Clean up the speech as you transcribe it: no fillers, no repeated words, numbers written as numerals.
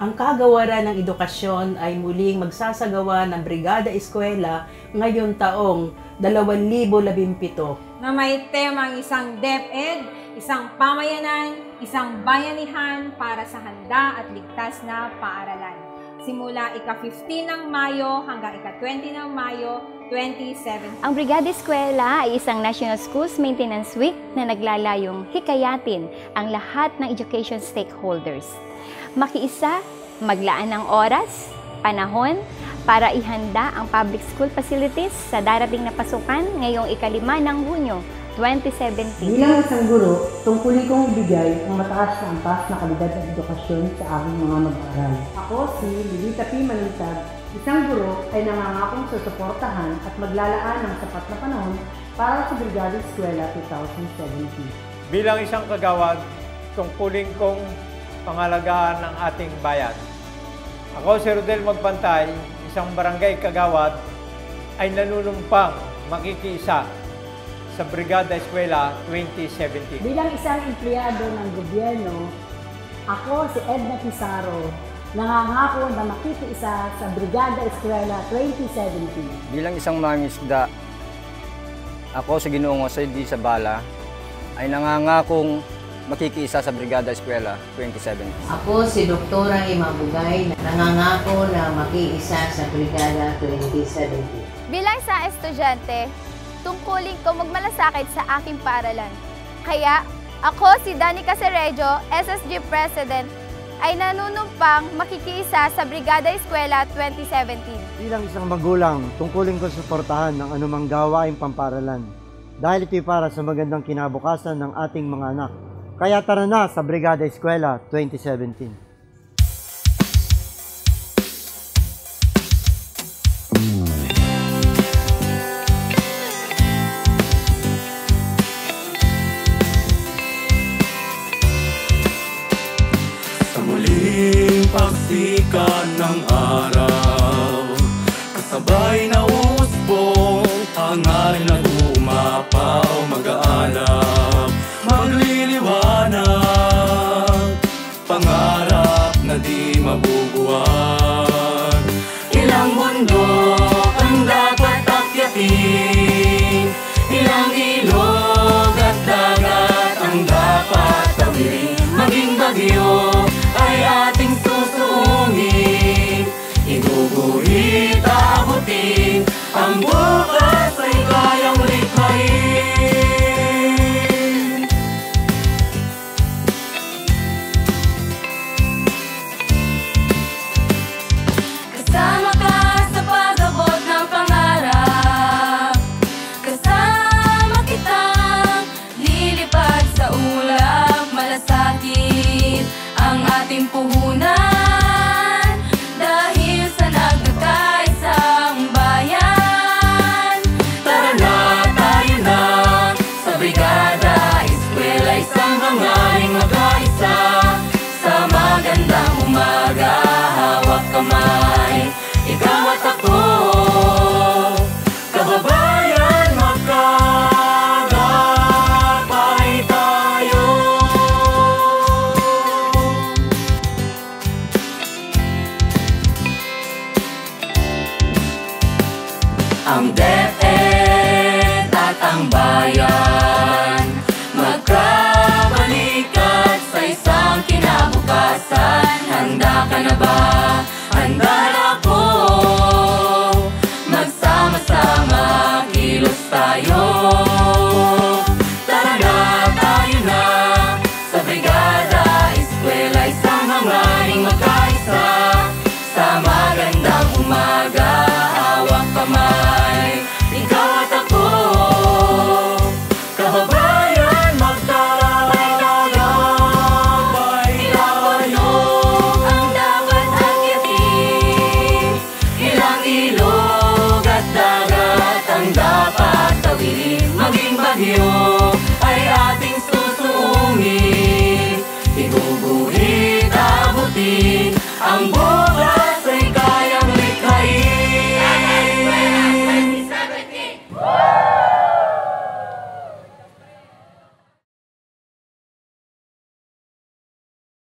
Ang Kagawaran ng Edukasyon ay muling magsasagawa ng Brigada Eskwela ngayong taong 2017 na may temang isang DepEd, isang pamayanan, isang bayanihan para sa handa at ligtas na paaralan. Simula ika-15 ng Mayo hanggang ika-20 ng Mayo 2017. Ang Brigada Eskwela ay isang National Schools Maintenance Week na naglalayong hikayatin ang lahat ng education stakeholders. Makiisa, maglaan ng oras, panahon, para ihanda ang public school facilities sa darating na pasukan ngayong ika-5 ng Hunyo 2017. Bilang isang guro, tungkulin kong ibigay ang mataas na antas na kalidad ng edukasyon sa aking mga mag-aaral. Ako si Lilita P. Maluntag, isang guro ay nangangakong susuportahan at maglalaan ng sapat na panahon para sa Brigada Eskwela 2017. Bilang isang kagawad, tungkulin kong pangalagaan ng ating bayan. Ako si Rodel Magpantay, isang barangay kagawad, ay nanunumpang makikiisa sa Brigada Eskwela 2017. Bilang isang empleyado ng gobyerno, ako si Edna Pizarro, nangangako na makikiisa sa Brigada Eskwela 2017. Bilang isang mangingisda, ako si Ginoong Jose D. Sabala, ay nangangakong makikiisa sa Brigada Eskwela 2017. Ako si Doktora Imabugay, nangangako na makiisa sa Brigada 2017. Bilang isang estudyante, tungkulin ko magmalasakit sa aking paaralan. Kaya, ako si Danica Cerejo, SSG President, ay nanunumpang makikiisa sa Brigada Eskwela 2017. Bilang isang magulang, tungkulin ko suportahan ng anumang gawaing pamparalan dahil ito'y para sa magandang kinabukasan ng ating mga anak. Kaya tara na sa Brigada Eskwela 2017. Sa muling pagsikat ng araw, kasabay na usbong, hangarin na umapaw, mag-aalap, magliliwanag, pangarap na di mabubuwag. Ilang bundok ang dapat akyatin, ilang ilog at dagat ang dapat tawirin. Maging bagyo ay ating susuungin, iguguhit, abutin, ang bukas ay kayang likhain. Kasama ka sa pag-abot ng pangarap, kasama kitang lilipad sa ulap, malasakit ang ating puhunan dahil sa nagkakaisang bayan. Tara na, tayo na sa Brigada Eskwela, isang hangaring mag-aisa sa magandang umaga, hawak kamay, ikaw at ako, kababayan, magkagapay tayo. Ang DepEd at ang bayan, magkabalikat sa isang kinabukasan. Handa ka na ba?